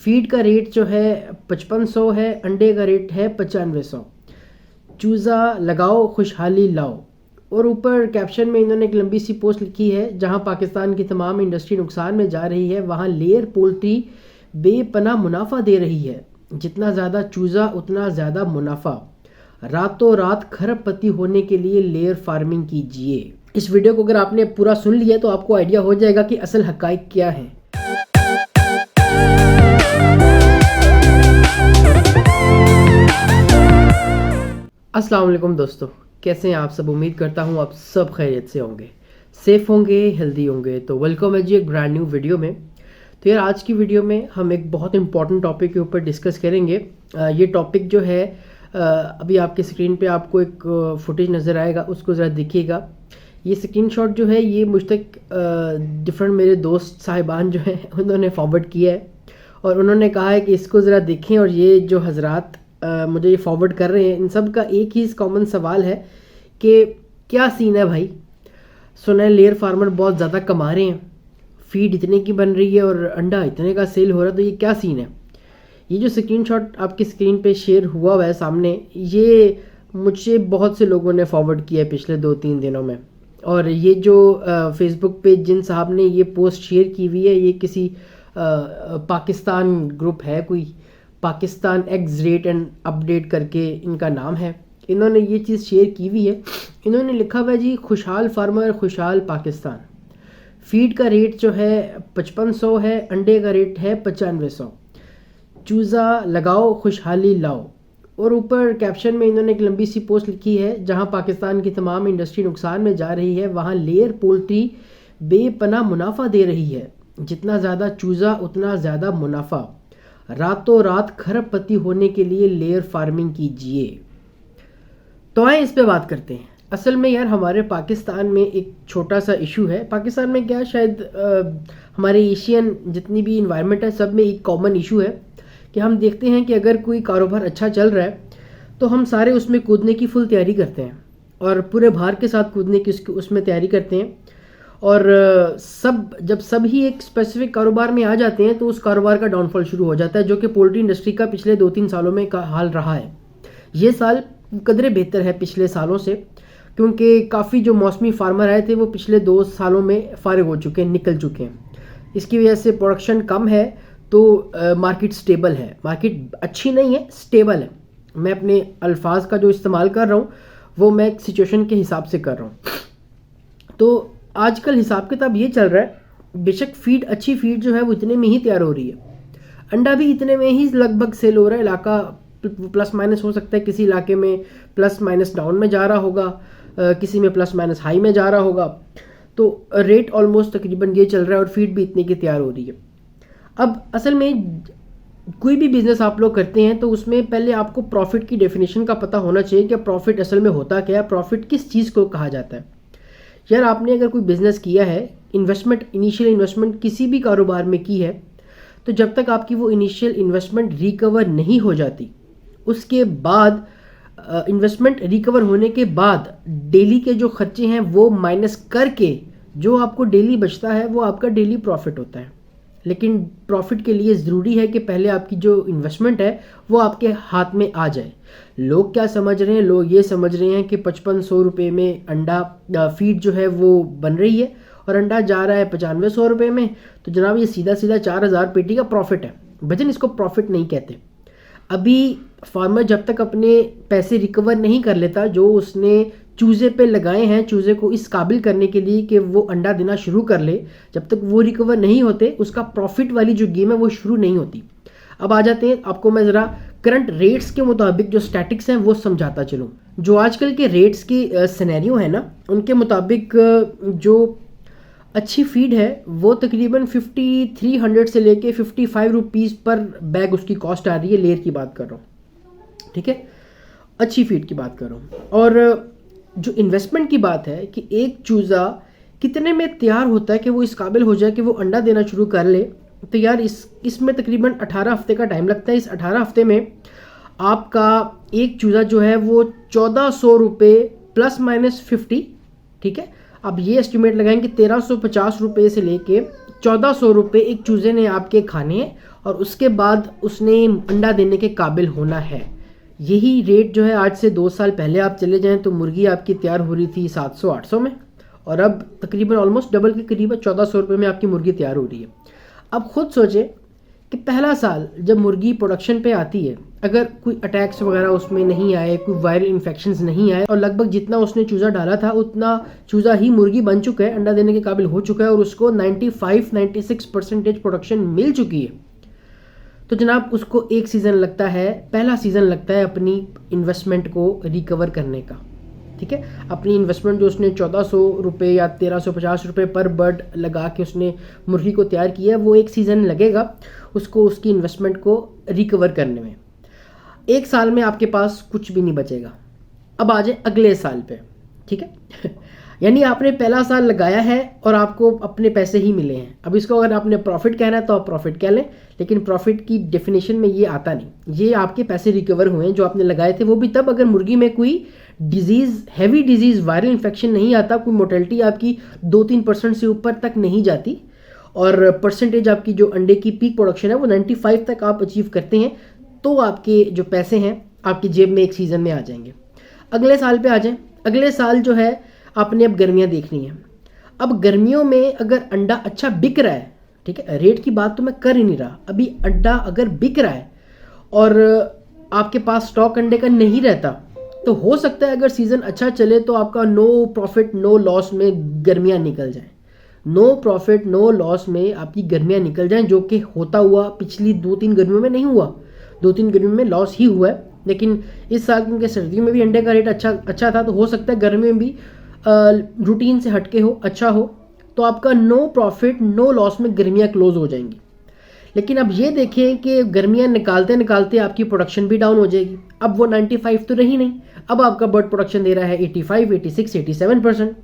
Feed का rate जो है 5500 है, अंडे का रेट है 9500। चूज़ा लगाओ खुशहाली लाओ। और ऊपर कैप्शन में इन्होंने एक लंबी सी पोस्ट लिखी है, जहां पाकिस्तान की तमाम इंडस्ट्री नुकसान में जा रही है वहां लेयर पोल्ट्री बेपनाह मुनाफा दे रही है। जितना ज़्यादा चूज़ा उतना ज़्यादा मुनाफा। रातों रात खरबपति होने के लिए लेयर फार्मिंग कीजिए। इस वीडियो को अगर आपने पूरा सुन लिया तो आपको आइडिया हो जाएगा कि असल हकाइक क्या है। अस्सलाम वालेकुम दोस्तों, कैसे हैं आप सब। उम्मीद करता हूं आप सब खैरियत से होंगे, सेफ होंगे, हेल्दी होंगे। तो वेलकम है जी एक ब्रांड न्यू वीडियो में। तो यार आज की वीडियो में हम एक बहुत इंपॉर्टेंट टॉपिक के ऊपर डिस्कस करेंगे। ये टॉपिक जो है अभी आपके स्क्रीन पे आपको एक फुटेज नज़र आएगा, उसको ज़रा देखिएगा। ये स्क्रीनशॉट जो है ये मुझ तक डिफरेंट मेरे दोस्त साहिबान जो हैं उन्होंने फॉरवर्ड किया है और उन्होंने कहा है कि इसको ज़रा देखें। और ये जो हजरात मुझे ये फॉरवर्ड कर रहे हैं, इन सब का एक ही कॉमन सवाल है कि क्या सीन है भाई। सुना है लेयर फार्मर बहुत ज़्यादा कमा रहे हैं, फीड इतने की बन रही है और अंडा इतने का सेल हो रहा है, तो ये क्या सीन है। ये जो स्क्रीनशॉट आपकी स्क्रीन पे शेयर हुआ है सामने, ये मुझसे बहुत से लोगों ने फॉरवर्ड किया है पिछले 2-3 दिनों में। और ये जो फेसबुक पे जिन साहब ने ये पोस्ट शेयर की हुई है, ये किसी पाकिस्तान ग्रुप है, कोई Pakistan x rate and update करके इनका नाम है। इन्होंने ये चीज़ शेयर की हुई है। इन्होंने लिखा हुआ है जी, खुशहाल फार्मर खुशहाल पाकिस्तान। फीड का रेट जो है 5500 है, अंडे का रेट है 9500। चूज़ा लगाओ खुशहाली लाओ। और ऊपर कैप्शन में इन्होंने एक लंबी सी पोस्ट लिखी है, जहां पाकिस्तान की तमाम इंडस्ट्री नुकसान में जा रही है वहां लेयर पोल्ट्री बेपनाह मुनाफा दे रही है। जितना ज़्यादा चूज़ा उतना ज़्यादा मुनाफा। रातों रात खरबपति होने के लिए लेयर फार्मिंग कीजिए। तो आए इस पे बात करते हैं। असल में यार हमारे पाकिस्तान में एक छोटा सा इशू है। पाकिस्तान में क्या, शायद हमारे एशियन जितनी भी इन्वायरमेंट है सब में एक कॉमन इशू है कि हम देखते हैं कि अगर कोई कारोबार अच्छा चल रहा है तो हम सारे उसमें कूदने की फुल तैयारी करते हैं और पूरे भार के साथ कूदने की उसमें तैयारी करते हैं। और जब सब ही एक स्पेसिफिक कारोबार में आ जाते हैं तो उस कारोबार का डाउनफॉल शुरू हो जाता है, जो कि पोल्ट्री इंडस्ट्री का पिछले 2-3 सालों में का हाल रहा है। ये साल कदरे बेहतर है पिछले सालों से, क्योंकि काफ़ी जो मौसमी फार्मर आए थे वो पिछले 2 सालों में फारिग हो चुके हैं, निकल चुके हैं। इसकी वजह से प्रोडक्शन कम है, तो मार्केट स्टेबल है। मार्केट अच्छी नहीं है, स्टेबल है। मैं अपने अल्फाज का जो इस्तेमाल कर रहा हूँ वो मैं एक सिचुएशन के हिसाब से कर रहा हूँ। तो आजकल हिसाब किताब ये चल रहा है, बेशक फीड अच्छी फीड जो है वो इतने में ही तैयार हो रही है, अंडा भी इतने में ही लगभग सेल हो रहा है। इलाका प्लस माइनस हो सकता है, किसी इलाके में प्लस माइनस डाउन में जा रहा होगा, किसी में प्लस माइनस हाई में जा रहा होगा। तो रेट ऑलमोस्ट तकरीबन ये चल रहा है और फीड भी इतने की तैयार हो रही है। अब असल में कोई भी बिजनेस आप लोग करते हैं तो उसमें पहले आपको प्रॉफिट की डेफिनेशन का पता होना चाहिए कि प्रॉफिट असल में होता क्या है, प्रॉफिट किस चीज़ को कहा जाता है। यार आपने अगर कोई बिजनेस किया है, इनिशियल इन्वेस्टमेंट किसी भी कारोबार में की है, तो जब तक आपकी वो इनिशियल इन्वेस्टमेंट रिकवर नहीं हो जाती, उसके बाद इन्वेस्टमेंट रिकवर होने के बाद डेली के जो खर्चे हैं वो माइनस करके जो आपको डेली बचता है वो आपका डेली प्रॉफिट होता है। लेकिन प्रॉफिट के लिए ज़रूरी है कि पहले आपकी जो इन्वेस्टमेंट है वो आपके हाथ में आ जाए। लोग क्या समझ रहे हैं, लोग ये समझ रहे हैं कि 5500 रुपये में अंडा फीड जो है वो बन रही है और अंडा जा रहा है 9500 रुपये में, तो जनाब ये सीधा सीधा 4000 पेटी का प्रॉफिट है। भजन इसको प्रॉफिट नहीं कहते। अभी फार्मर जब तक अपने पैसे रिकवर नहीं कर लेता जो उसने चूज़े पे लगाए हैं, चूज़े को इस काबिल करने के लिए कि वो अंडा देना शुरू कर ले, जब तक वो रिकवर नहीं होते उसका प्रॉफिट वाली जो गेम है वो शुरू नहीं होती। अब आ जाते हैं, आपको मैं ज़रा करंट रेट्स के मुताबिक जो स्टैटिक्स हैं वो समझाता चलूँ। जो आजकल के रेट्स की सिनेरियो है ना, उनके मुताबिक जो अच्छी फीड है वो तकरीबन 5300 से लेके 55 रुपीज़ पर बैग उसकी कॉस्ट आ रही है। लेयर की बात कर रहा हूँ, ठीक है, अच्छी फीड की बात कर रहा हूँ। और जो इन्वेस्टमेंट की बात है कि एक चूज़ा कितने में तैयार होता है कि वो इस काबिल हो जाए कि वो अंडा देना शुरू कर ले, तो यार इसमें तकरीबन 18 हफ्ते का टाइम लगता है। इस 18 हफ्ते में आपका एक चूज़ा जो है वो 1400 रुपये प्लस माइनस 50, ठीक है। अब ये एस्टिमेट लगाएंगे 1350 रुपये से लेके 1400 रुपये एक चूज़े ने आपके खाने हैं और उसके बाद उसने अंडा देने के काबिल होना है। यही रेट जो है आज से 2 साल पहले आप चले जाएं तो मुर्गी आपकी तैयार हो रही थी 700-800 में, और अब तकरीबन ऑलमोस्ट डबल के करीब 1400 रुपये में आपकी मुर्गी तैयार हो रही है। अब खुद सोचें कि पहला साल जब मुर्गी प्रोडक्शन पे आती है, अगर कोई अटैक्स वगैरह उसमें नहीं आए, कोई वायरल इन्फेक्शंस नहीं आए, और लगभग जितना उसने चूज़ा डाला था उतना चूज़ा ही मुर्गी बन चुका है, अंडा देने के काबिल हो चुका है और उसको 95-96% प्रोडक्शन मिल चुकी है, तो जनाब उसको एक सीज़न लगता है, पहला सीज़न लगता है अपनी इन्वेस्टमेंट को रिकवर करने का। ठीक है, अपनी इन्वेस्टमेंट जो उसने 1400 रुपये या 1350 रुपये पर बर्ड लगा के उसने मुर्गी को तैयार किया है, वो एक सीज़न लगेगा उसको उसकी इन्वेस्टमेंट को रिकवर करने में। एक साल में आपके पास कुछ भी नहीं बचेगा। अब आ जाए अगले साल पे। ठीक है यानी आपने पहला साल लगाया है और आपको अपने पैसे ही मिले हैं। अब इसको अगर आपने प्रॉफिट कहना है तो आप प्रॉफिट कह लें, लेकिन प्रॉफिट की डेफिनेशन में ये आता नहीं। ये आपके पैसे रिकवर हुए हैं जो आपने लगाए थे, वो भी तब अगर मुर्गी में कोई disease, heavy disease, viral infection नहीं आता, कोई मोर्टेलिटी आपकी 2-3% से ऊपर तक नहीं जाती, और परसेंटेज आपकी जो अंडे की पीक प्रोडक्शन है वो 95 तक आप अचीव करते हैं, तो आपके जो पैसे हैं आपकी जेब में एक सीज़न में आ जाएंगे। अगले साल पे आ जाएं। अगले साल जो है आपने अब गर्मियाँ देखनी है। अब गर्मियों में अगर अंडा अच्छा बिक रहा है, ठीक है, रेट की बात तो मैं कर ही नहीं रहा, अभी अंडा अगर बिक रहा है और आपके पास स्टॉक अंडे का नहीं रहता, तो हो सकता है अगर सीज़न अच्छा चले तो आपका नो प्रॉफिट नो लॉस में गर्मियाँ निकल जाएं। नो प्रॉफिट नो लॉस में आपकी गर्मियाँ निकल जाएं, जो कि होता हुआ पिछली 2-3 गर्मियों में नहीं हुआ। 2-3 गर्मियों में लॉस ही हुआ है, लेकिन इस साल क्योंकि सर्दियों में भी अंडे का रेट अच्छा था, तो हो सकता है गर्मियों में भी रूटीन से हटके हो, अच्छा हो, तो आपका नो प्रॉफिट नो लॉस में गर्मियाँ क्लोज हो जाएंगी। लेकिन अब ये देखें कि गर्मियाँ निकालते निकालते आपकी प्रोडक्शन भी डाउन हो जाएगी। अब वो 95 तो रही नहीं, अब आपका बर्ड प्रोडक्शन दे रहा है 85, 86, 87%।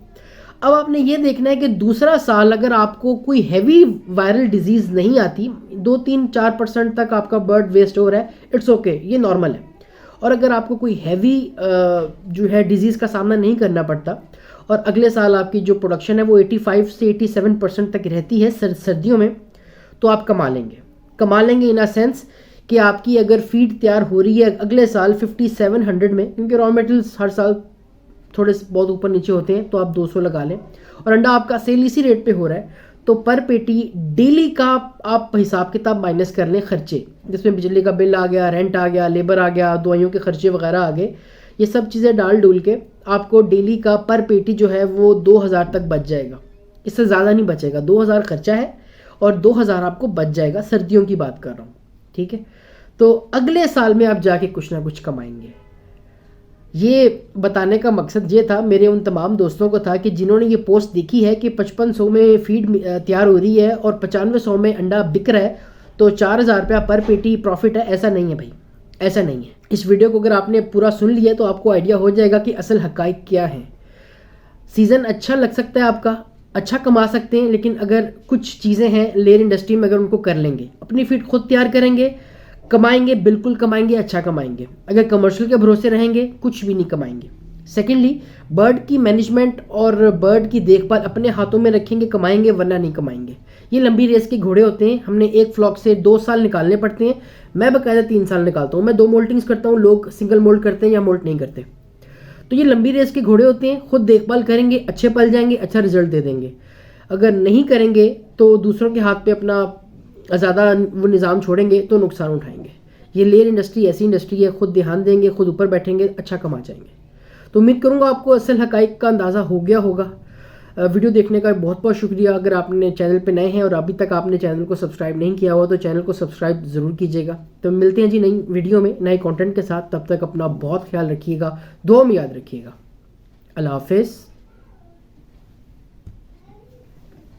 अब आपने ये देखना है कि दूसरा साल अगर आपको कोई हैवी वायरल डिजीज़ नहीं आती, 2-3-4% तक आपका बर्ड वेस्ट हो रहा है, इट्स ओके, ये नॉर्मल है। और अगर आपको कोई हैवी जो है डिजीज़ का सामना नहीं करना पड़ता और अगले साल आपकी जो प्रोडक्शन है वो 85 से 87% तक रहती है सर्दियों में, तो आप कमा लेंगे इन अ सेंस कि आपकी अगर फीड तैयार हो रही है अगले साल 5700 में, क्योंकि रॉ मटेरियल्स हर साल थोड़े बहुत ऊपर नीचे होते हैं, तो आप 200 लगा लें, और अंडा आपका सेल इसी रेट पे हो रहा है, तो पर पेटी डेली का आप हिसाब किताब माइनस कर लें खर्चे, जिसमें बिजली का बिल आ गया, रेंट आ गया, लेबर आ गया, दवाइयों के खर्चे वगैरह आ गए, ये सब चीज़ें डाल डूल के आपको डेली का पर पेटी जो है वो 2000 तक बच जाएगा। इससे ज़्यादा नहीं बचेगा। 2000 खर्चा है और 2000 आपको बच जाएगा। सर्दियों की बात कर रहा हूँ, ठीक है। तो अगले साल में आप जाके कुछ ना कुछ कमाएंगे। ये बताने का मकसद ये था, मेरे उन तमाम दोस्तों को था कि जिन्होंने ये पोस्ट देखी है कि 5500 में फीड तैयार हो रही है और 9500 में अंडा बिक रहा है, तो 4000 रुपया पर पेटी प्रॉफिट है। ऐसा नहीं है भाई, ऐसा नहीं है। इस वीडियो को अगर आपने पूरा सुन लिया तो आपको आइडिया हो जाएगा कि असल हकाइक क्या है। सीज़न अच्छा लग सकता है आपका, अच्छा कमा सकते हैं, लेकिन अगर कुछ चीज़ें हैं लेयर इंडस्ट्री में, अगर उनको कर लेंगे, अपनी फीड खुद तैयार करेंगे, कमाएंगे, बिल्कुल कमाएंगे, अच्छा कमाएंगे। अगर कमर्शियल के भरोसे रहेंगे कुछ भी नहीं कमाएंगे। सेकेंडली, बर्ड की मैनेजमेंट और बर्ड की देखभाल अपने हाथों में रखेंगे, कमाएंगे, वरना नहीं कमाएंगे। ये लंबी रेस के घोड़े होते हैं, हमने एक फ्लॉक से 2 साल निकालने पड़ते हैं। मैं बाकायदा 3 साल निकालता हूँ। मैं 2 मोल्टिंग्स करता हूँ, लोग सिंगल मोल्ट करते हैं या मोल्ट नहीं करते। तो ये लंबी रेस के घोड़े होते हैं, खुद देखभाल करेंगे, अच्छे पल जाएंगे, अच्छा रिजल्ट दे देंगे। अगर नहीं करेंगे तो दूसरों के हाथ पे अपना ज़्यादा वो निज़ाम छोड़ेंगे तो नुकसान उठाएंगे। ये लेयर इंडस्ट्री ऐसी इंडस्ट्री है, खुद ध्यान देंगे, खुद ऊपर बैठेंगे, अच्छा कमा जाएंगे। तो उम्मीद करूँगा आपको असल हकाइक का अंदाज़ा हो गया होगा। वीडियो देखने का बहुत बहुत शुक्रिया। अगर आपने चैनल पे नए हैं और अभी तक आपने चैनल को सब्सक्राइब नहीं किया हुआ तो चैनल को सब्सक्राइब ज़रूर कीजिएगा। तो मिलते हैं जी नई वीडियो में नए कंटेंट के साथ। तब तक अपना बहुत ख्याल रखिएगा, दुआ में याद रखिएगा। अल्लाह हाफिज़।